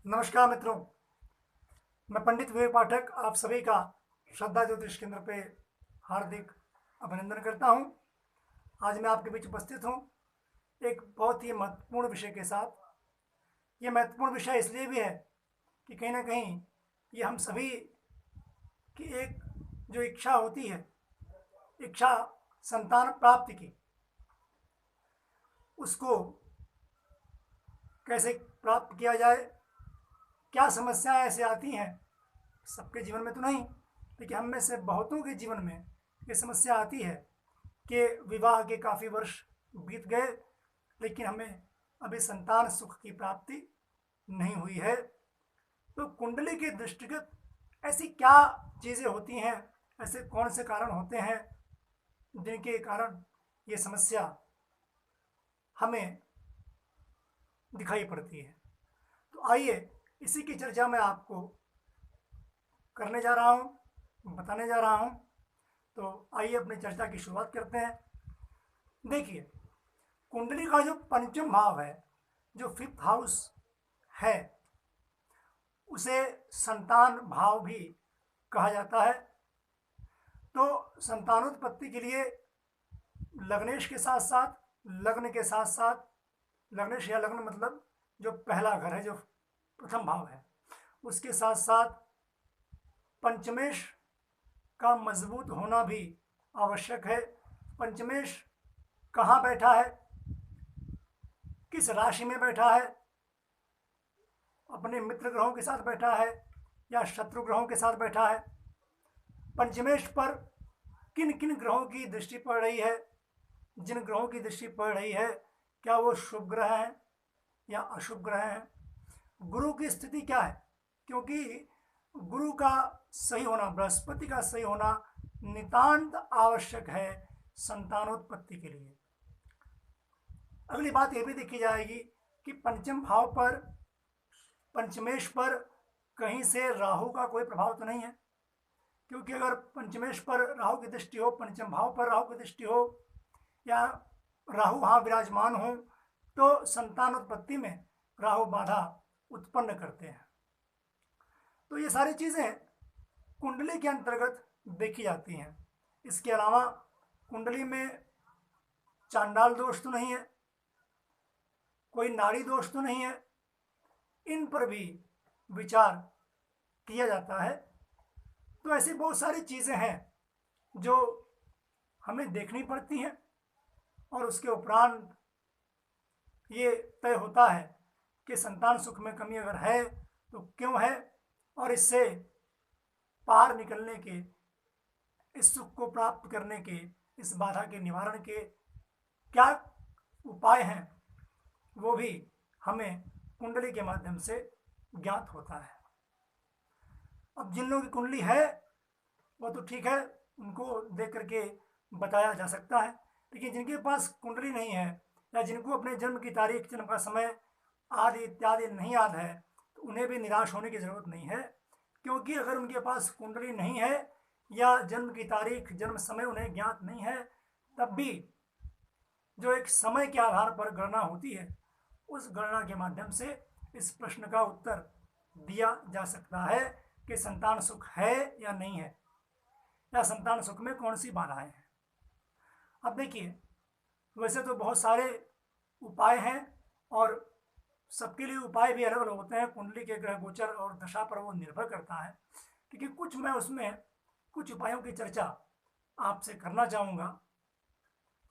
नमस्कार मित्रों, मैं पंडित विवेक पाठक आप सभी का श्रद्धा ज्योतिष केंद्र पे हार्दिक अभिनंदन करता हूं। आज मैं आपके बीच उपस्थित हूं एक बहुत ही महत्वपूर्ण विषय के साथ। ये महत्वपूर्ण विषय इसलिए भी है कि कहीं ना कहीं ये हम सभी की एक जो इच्छा होती है, इच्छा संतान प्राप्ति की, उसको कैसे प्राप्त किया जाए, क्या समस्याएं ऐसे आती हैं। सबके जीवन में तो नहीं, लेकिन हम में से बहुतों के जीवन में ये समस्या आती है कि विवाह के काफ़ी वर्ष बीत गए, लेकिन हमें अभी संतान सुख की प्राप्ति नहीं हुई है। तो कुंडली के दृष्टिगत ऐसी क्या चीज़ें होती हैं, ऐसे कौन से कारण होते हैं जिनके कारण ये समस्या हमें दिखाई पड़ती है। तो आइए इसी की चर्चा मैं आपको करने जा रहा हूँ, बताने जा रहा हूँ। तो आइए अपनी चर्चा की शुरुआत करते हैं। देखिए, कुंडली का जो पंचम भाव है, जो फिफ्थ हाउस है, उसे संतान भाव भी कहा जाता है। तो संतानोत्पत्ति के लिए लग्नेश के साथ साथ, लग्न के साथ साथ, लग्नेश या लग्न मतलब जो पहला घर है, जो प्रथम भाव है, उसके साथ साथ पंचमेश का मजबूत होना भी आवश्यक है। पंचमेश कहाँ बैठा है, किस राशि में बैठा है, अपने मित्र ग्रहों के साथ बैठा है या शत्रु ग्रहों के साथ बैठा है, पंचमेश पर किन किन ग्रहों की दृष्टि पड़ रही है, जिन ग्रहों की दृष्टि पड़ रही है क्या वो शुभ ग्रह हैं या अशुभ ग्रह हैं, गुरु की स्थिति क्या है, क्योंकि गुरु का सही होना, बृहस्पति का सही होना नितांत आवश्यक है संतानोत्पत्ति के लिए। अगली बात यह भी देखी जाएगी कि पंचम भाव पर, पंचमेश पर कहीं से राहु का कोई प्रभाव तो नहीं है, क्योंकि अगर पंचमेश पर राहु की दृष्टि हो, पंचम भाव पर राहु की दृष्टि हो या राहु वहाँ विराजमान हो, तो संतानोत्पत्ति में राहु बाधा उत्पन्न करते हैं। तो ये सारी चीज़ें कुंडली के अंतर्गत देखी जाती हैं। इसके अलावा कुंडली में चांडाल दोष तो नहीं है, कोई नाड़ी दोष तो नहीं है, इन पर भी विचार किया जाता है। तो ऐसी बहुत सारी चीज़ें हैं जो हमें देखनी पड़ती हैं और उसके उपरांत ये तय होता है कि संतान सुख में कमी अगर है तो क्यों है, और इससे पार निकलने के, इस सुख को प्राप्त करने के, इस बाधा के निवारण के क्या उपाय हैं, वो भी हमें कुंडली के माध्यम से ज्ञात होता है। अब जिन लोगों की कुंडली है वो तो ठीक है, उनको देख करके बताया जा सकता है, लेकिन जिनके पास कुंडली नहीं है या जिनको अपने जन्म की तारीख, जन्म का समय आदि इत्यादि नहीं याद है, तो उन्हें भी निराश होने की ज़रूरत नहीं है। क्योंकि अगर उनके पास कुंडली नहीं है या जन्म की तारीख, जन्म समय उन्हें ज्ञात नहीं है, तब भी जो एक समय के आधार पर गणना होती है, उस गणना के माध्यम से इस प्रश्न का उत्तर दिया जा सकता है कि संतान सुख है या नहीं है, या संतान सुख में कौन सी बाधाएं हैं। अब देखिए, वैसे तो बहुत सारे उपाय हैं और सबके लिए उपाय भी अलग अलग होते हैं, कुंडली के ग्रह गोचर और दशा पर वो निर्भर करता है। क्योंकि कुछ मैं उसमें कुछ उपायों की चर्चा आपसे करना चाहूँगा,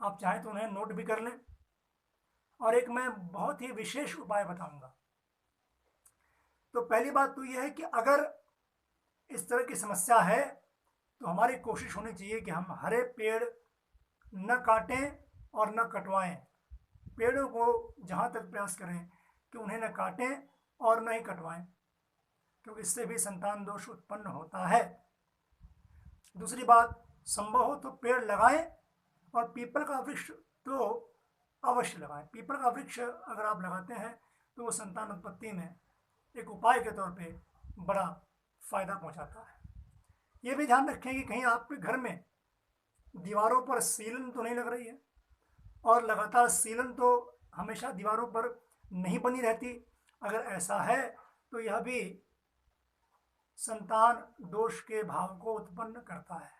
आप चाहें तो उन्हें नोट भी कर लें, और एक मैं बहुत ही विशेष उपाय बताऊँगा। तो पहली बात तो यह है कि अगर इस तरह की समस्या है तो हमारी कोशिश होनी चाहिए कि हम हरे पेड़ न काटें और न कटवाएं। पेड़ों को जहाँ तक प्रयास करें कि उन्हें न काटें और न ही कटवाएं, क्योंकि इससे भी संतान दोष उत्पन्न होता है। दूसरी बात, संभव हो तो पेड़ लगाएं, और पीपल का वृक्ष तो अवश्य लगाएं। पीपल का वृक्ष अगर आप लगाते हैं तो वो संतान उत्पत्ति में एक उपाय के तौर पे बड़ा फायदा पहुंचाता है। ये भी ध्यान रखें कि कहीं आपके घर में दीवारों पर सीलन तो नहीं लग रही है, और लगातार सीलन तो हमेशा दीवारों पर नहीं बनी रहती। अगर ऐसा है तो यह भी संतान दोष के भाव को उत्पन्न करता है।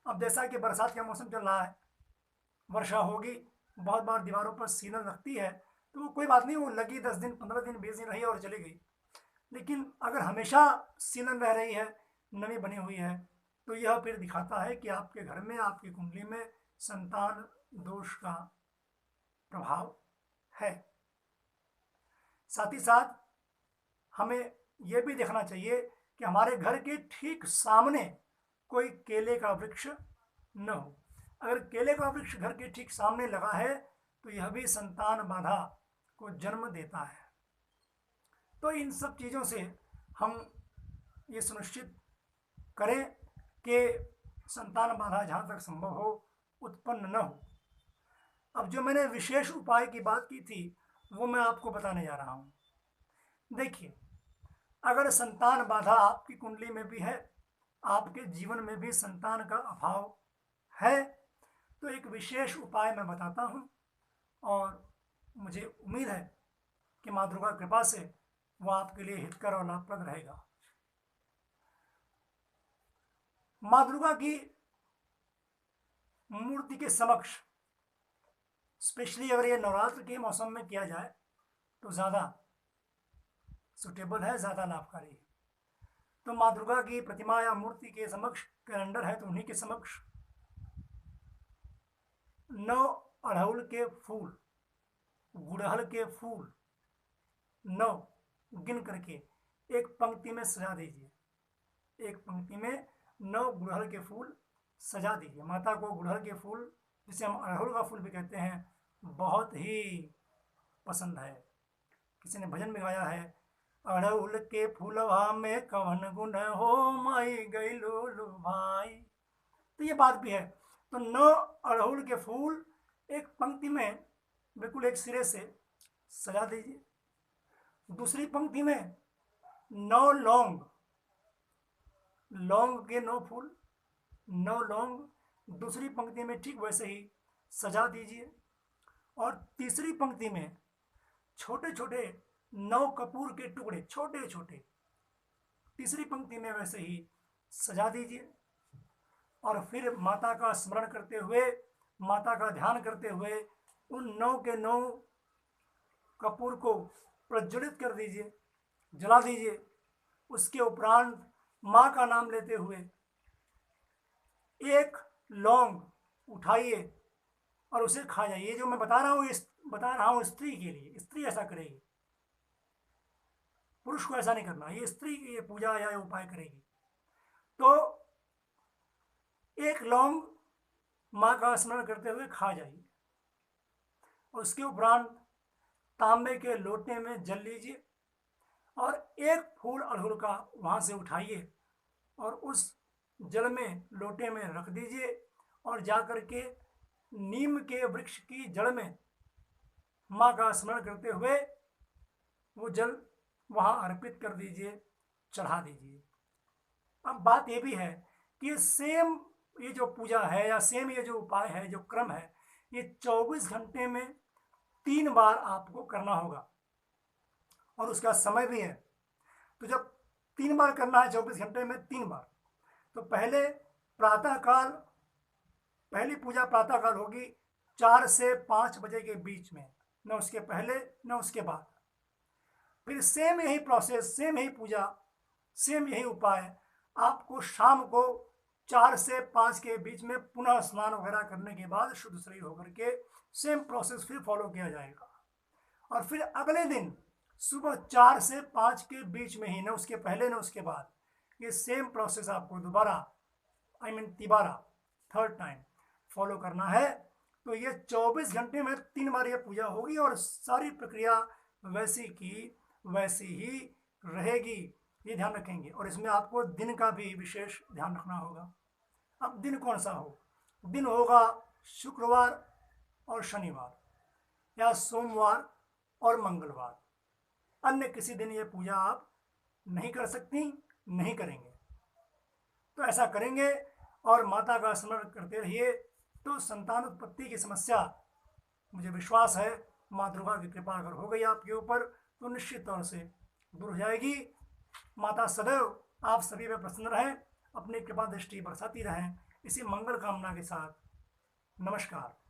अब जैसा कि बरसात का मौसम चल रहा है, वर्षा होगी, बहुत बार दीवारों पर सीलन लगती है, तो वो कोई बात नहीं, वो लगी 10 दिन 15 दिन 20 दिन रही और चली गई। लेकिन अगर हमेशा सीलन रह रही है, नमी बनी हुई है, तो यह फिर दिखाता है कि आपके घर में, आपकी कुंडली में संतान दोष का प्रभाव है। साथ ही साथ हमें यह भी देखना चाहिए कि हमारे घर के ठीक सामने कोई केले का वृक्ष न हो। अगर केले का वृक्ष घर के ठीक सामने लगा है तो यह भी संतान बाधा को जन्म देता है। तो इन सब चीज़ों से हम ये सुनिश्चित करें कि संतान बाधा जहाँ तक संभव हो उत्पन्न न हो। अब जो मैंने विशेष उपाय की बात की थी वो मैं आपको बताने जा रहा हूँ। देखिए, अगर संतान बाधा आपकी कुंडली में भी है, आपके जीवन में भी संतान का अभाव है, तो एक विशेष उपाय मैं बताता हूँ और मुझे उम्मीद है कि माँ दुर्गा कृपा से वह आपके लिए हितकर और लाभप्रद रहेगा। माँ दुर्गा की मूर्ति के समक्ष, स्पेशली अगर ये नवरात्र के मौसम में किया जाए तो ज़्यादा सुटेबल है, ज़्यादा लाभकारी है। तो माँ दुर्गा की प्रतिमा या मूर्ति के समक्ष कैलेंडर है, तो उन्हीं के समक्ष 9 अड़हुल के फूल, गुड़हल के फूल 9 गिन करके एक पंक्ति में सजा दीजिए। एक पंक्ति में 9 गुड़हल के फूल सजा दीजिए। माता को गुड़हल के फूल, जिसे हम अड़हुल का फूल भी कहते हैं, बहुत ही पसंद है। किसी ने भजन में गाया है, अड़हुल के फूलवा में कवन गुण हो, माई गइलू भाई। तो ये बात भी है। तो 9 अड़हुल के फूल एक पंक्ति में बिल्कुल एक सिरे से सजा दीजिए। दूसरी पंक्ति में 9 लौंग, लौंग के 9 फूल, 9 लौंग दूसरी पंक्ति में ठीक वैसे ही सजा दीजिए। और तीसरी पंक्ति में छोटे छोटे 9 कपूर के टुकड़े, छोटे छोटे, तीसरी पंक्ति में वैसे ही सजा दीजिए। और फिर माता का स्मरण करते हुए, माता का ध्यान करते हुए उन 9 के 9 कपूर को प्रज्वलित कर दीजिए, जला दीजिए। उसके उपरांत माँ का नाम लेते हुए एक लौंग उठाइए और उसे खा जाइए। ये जो मैं बता रहा हूँ स्त्री के लिए, स्त्री ऐसा करेगी, पुरुष को ऐसा नहीं करना। ये स्त्री ये पूजा या ये उपाय करेगी। तो एक लौंग माँ का स्मरण करते हुए खा जाइए। उसके उपरांत तांबे के लोटे में जल लीजिए और एक फूल अड़हुल का वहाँ से उठाइए और उस जल में, लोटे में रख दीजिए और जाकर के नीम के वृक्ष की जड़ में माँ का स्मरण करते हुए वो जल वहाँ अर्पित कर दीजिए, चढ़ा दीजिए। अब बात ये भी है कि सेम ये जो पूजा है या सेम ये जो उपाय है, जो क्रम है, ये 24 घंटे में 3 बार आपको करना होगा और उसका समय भी है। तो जब 3 बार करना है 24 घंटे में 3 बार, तो पहले प्रातःकाल, पहली पूजा प्रातःकाल होगी 4 से 5 बजे के बीच में, न उसके पहले न उसके बाद। फिर सेम यही प्रोसेस, सेम यही पूजा, सेम यही उपाय आपको शाम को 4 से 5 के बीच में पुनः स्नान वगैरह करने के बाद शुद्ध शरीर होकर के सेम प्रोसेस फिर फॉलो किया जाएगा। और फिर अगले दिन सुबह 4 से 5 के बीच में ही, न उसके पहले न उसके बाद, ये सेम प्रोसेस आपको दोबारा, तिबारा, थर्ड टाइम फॉलो करना है। तो ये 24 घंटे में 3 बार ये पूजा होगी और सारी प्रक्रिया वैसी की वैसी ही रहेगी, ये ध्यान रखेंगे। और इसमें आपको दिन का भी विशेष ध्यान रखना होगा। अब दिन कौन सा हो? दिन होगा शुक्रवार और शनिवार या सोमवार और मंगलवार। अन्य किसी दिन ये पूजा आप नहीं कर सकती, नहीं करेंगे। तो ऐसा करेंगे और माता का स्मरण करते रहिए, तो संतान उत्पत्ति की समस्या, मुझे विश्वास है माँ दुर्गा की कृपा अगर हो गई आपके ऊपर, तो निश्चित तौर से दूर हो जाएगी। माता सदैव आप सभी में प्रसन्न रहें, अपनी कृपा दृष्टि बरसाती रहें। इसी मंगल कामना के साथ नमस्कार।